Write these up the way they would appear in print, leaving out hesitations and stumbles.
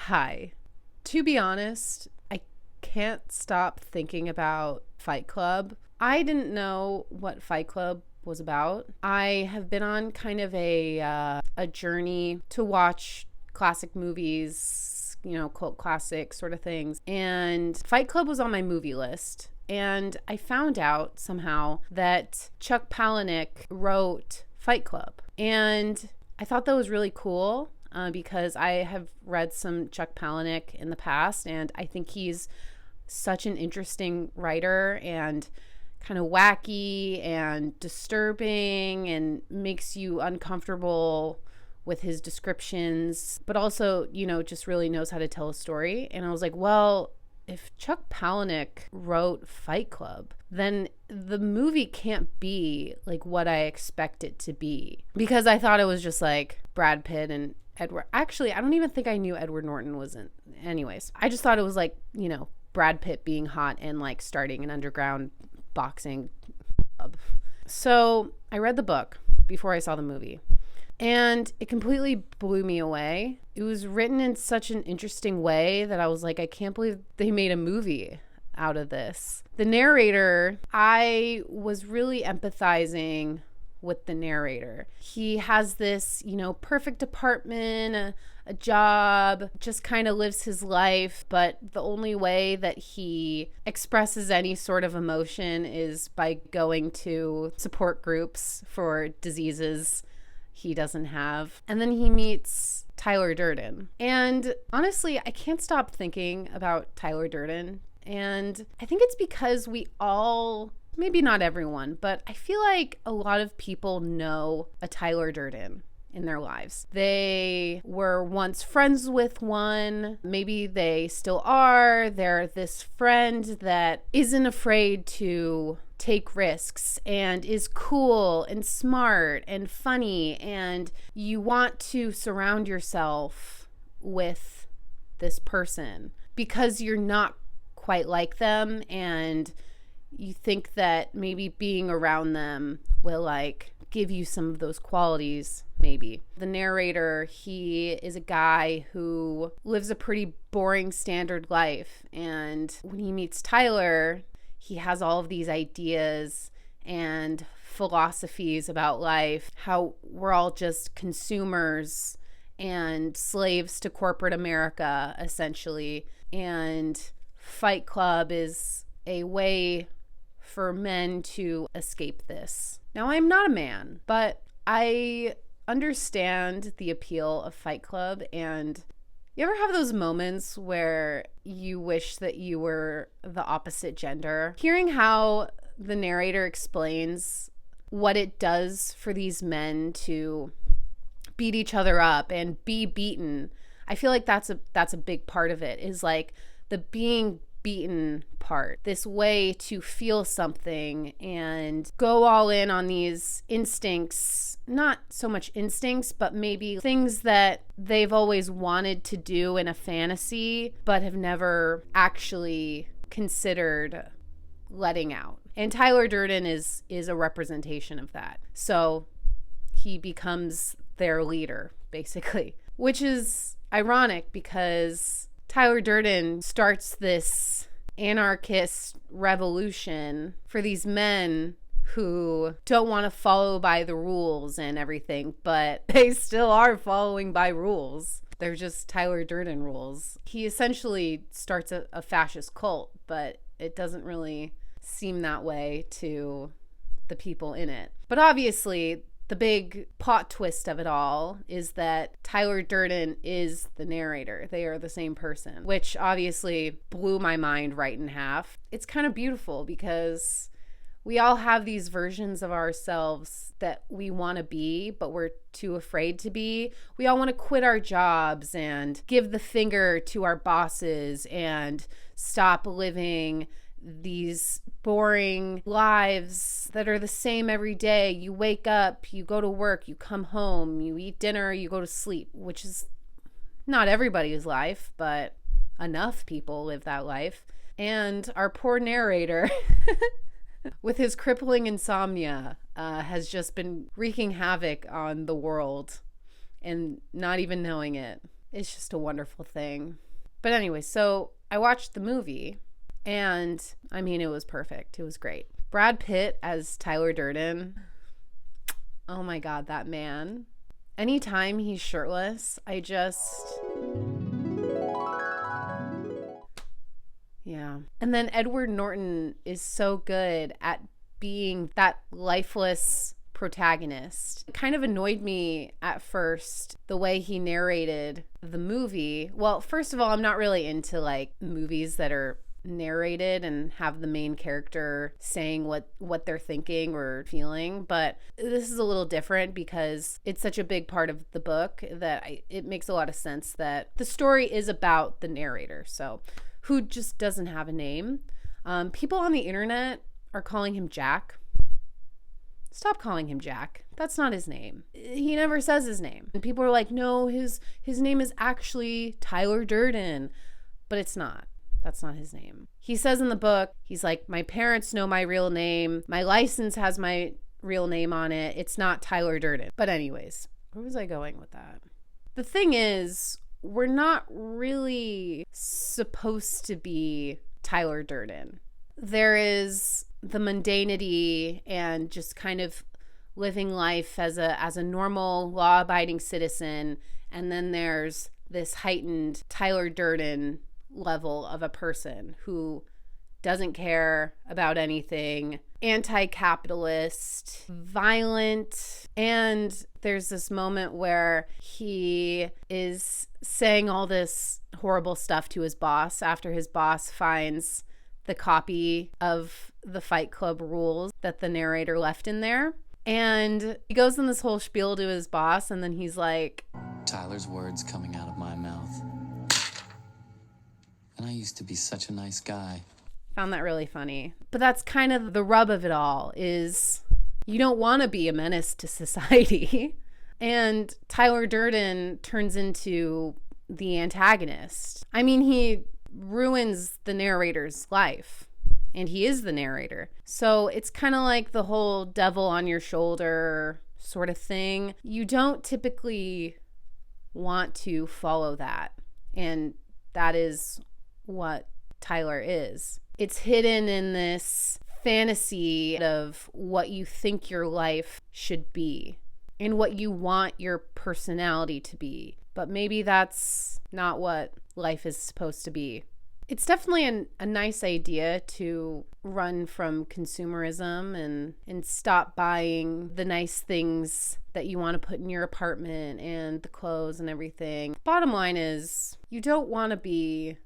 Hi. To be honest, I can't stop thinking about Fight Club. I didn't know what Fight Club was about. I have been on kind of a journey to watch classic movies, cult classic sort of things. And Fight Club was on my movie list. And I found out somehow that Chuck Palahniuk wrote Fight Club. And I thought that was really cool. Because I have read some Chuck Palahniuk in the past, and I think he's such an interesting writer and kind of wacky and disturbing and makes you uncomfortable with his descriptions, but also, just really knows how to tell a story. And I was like, well, if Chuck Palahniuk wrote Fight Club, then the movie can't be like what I expect it to be. Because I thought it was just like Brad Pitt and Edward. Actually, I don't even think I knew Edward Norton was in. Anyways, I just thought it was like, Brad Pitt being hot and like starting an underground boxing club. So I read the book before I saw the movie. And it completely blew me away. It was written in such an interesting way that I was like, I can't believe they made a movie out of this. The narrator, I was really empathizing with the narrator. He has this, perfect apartment, a job, just kind of lives his life, but the only way that he expresses any sort of emotion is by going to support groups for diseases he doesn't have. And then he meets Tyler Durden. And honestly, I can't stop thinking about Tyler Durden. And I think it's because we all, maybe not everyone, but I feel like a lot of people know a Tyler Durden in their lives. They were once friends with one. Maybe they still are. They're this friend that isn't afraid to take risks and is cool and smart and funny, and you want to surround yourself with this person because you're not quite like them, and you think that maybe being around them will like give you some of those qualities. Maybe the narrator, he is a guy who lives a pretty boring standard life, and when he meets Tyler, he has all of these ideas and philosophies about life, how we're all just consumers and slaves to corporate America, essentially. And Fight Club is a way for men to escape this. Now, I'm not a man, but I understand the appeal of Fight Club. And you ever have those moments where you wish that you were the opposite gender? Hearing how the narrator explains what it does for these men to beat each other up and be beaten, I feel like that's a big part of it, is like the being beaten part, this way to feel something and go all in on these instincts, not so much instincts, but maybe things that they've always wanted to do in a fantasy, but have never actually considered letting out. And Tyler Durden is a representation of that. So he becomes their leader, basically, which is ironic because Tyler Durden starts this anarchist revolution for these men who don't want to follow by the rules and everything, but they still are following by rules. They're just Tyler Durden rules. He essentially starts a fascist cult, but it doesn't really seem that way to the people in it. But obviously, the big plot twist of it all is that Tyler Durden is the narrator. They are the same person, which obviously blew my mind right in half. It's kind of beautiful because we all have these versions of ourselves that we want to be, but we're too afraid to be. We all want to quit our jobs and give the finger to our bosses and stop living these boring lives that are the same every day. You wake up, you go to work, you come home, you eat dinner, you go to sleep, which is not everybody's life, but enough people live that life. And our poor narrator, with his crippling insomnia, has just been wreaking havoc on the world and not even knowing it. It's just a wonderful thing. But anyway, so I watched the movie, and I mean, it was perfect. It was great. Brad Pitt as Tyler Durden. Oh my God, that man. Anytime he's shirtless, yeah. And then Edward Norton is so good at being that lifeless protagonist. It kind of annoyed me at first, the way he narrated the movie. Well, first of all, I'm not really into like movies that are narrated and have the main character saying what they're thinking or feeling, but this is a little different because it's such a big part of the book that it makes a lot of sense that the story is about the narrator, so who just doesn't have a name. People on the internet are calling him Jack. Stop calling him Jack. That's not his name. He never says his name. And people are like, no, his name is actually Tyler Durden, but it's not. That's not his name. He says in the book, he's like, my parents know my real name. My license has my real name on it. It's not Tyler Durden. But anyways, where was I going with that? The thing is, we're not really supposed to be Tyler Durden. There is the mundanity and just kind of living life as a normal law-abiding citizen, and then there's this heightened Tyler Durden level of a person who doesn't care about anything, anti-capitalist, violent, and there's this moment where he is saying all this horrible stuff to his boss after his boss finds the copy of the Fight Club rules that the narrator left in there. And he goes in this whole spiel to his boss, and then he's like, Tyler's words coming out of my mouth. And I used to be such a nice guy. Found that really funny. But that's kind of the rub of it all, is you don't want to be a menace to society. And Tyler Durden turns into the antagonist. I mean, he ruins the narrator's life, and he is the narrator. So it's kind of like the whole devil on your shoulder sort of thing. You don't typically want to follow that. And that is what Tyler is. It's hidden in this fantasy of what you think your life should be and what you want your personality to be. But maybe that's not what life is supposed to be. It's definitely a nice idea to run from consumerism and stop buying the nice things that you want to put in your apartment and the clothes and everything. Bottom line is, you don't want to be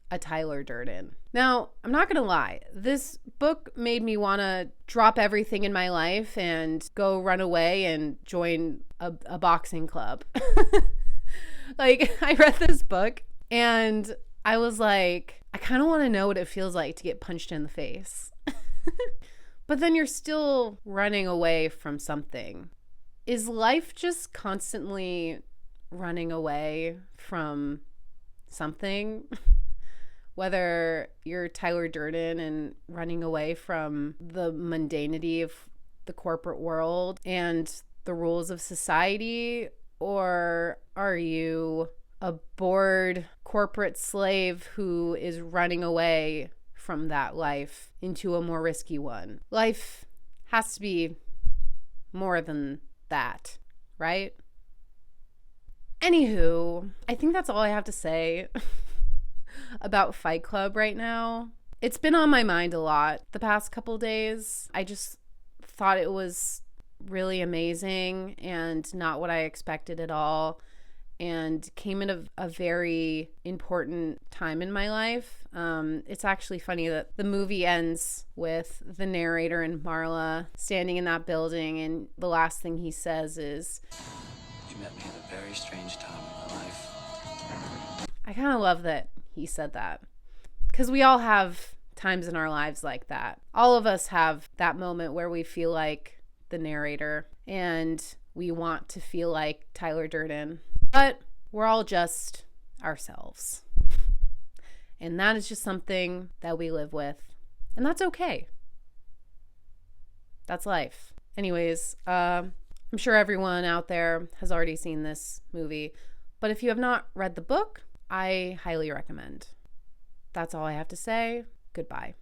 a Tyler Durden. Now, I'm not going to lie. This book made me want to drop everything in my life and go run away and join a boxing club. Like, I read this book and I was like, I kind of want to know what it feels like to get punched in the face. But then you're still running away from something. Is life just constantly running away from something? Whether you're Tyler Durden and running away from the mundanity of the corporate world and the rules of society, or are you a bored corporate slave who is running away from that life into a more risky one? Life has to be more than that, right? Anywho, I think that's all I have to say about Fight Club right now. It's been on my mind a lot the past couple days. I just thought it was really amazing and not what I expected at all, and came at a very important time in my life. It's actually funny that the movie ends with the narrator and Marla standing in that building, and the last thing he says is, You met me at a very strange time in my life. I kind of love that he said that, because we all have times in our lives like that. All of us have that moment where we feel like the narrator and we want to feel like Tyler Durden, but we're all just ourselves. And that is just something that we live with, and that's okay. That's life. Anyways, I'm sure everyone out there has already seen this movie, But if you have not read the book, I highly recommend. That's all I have to say. Goodbye.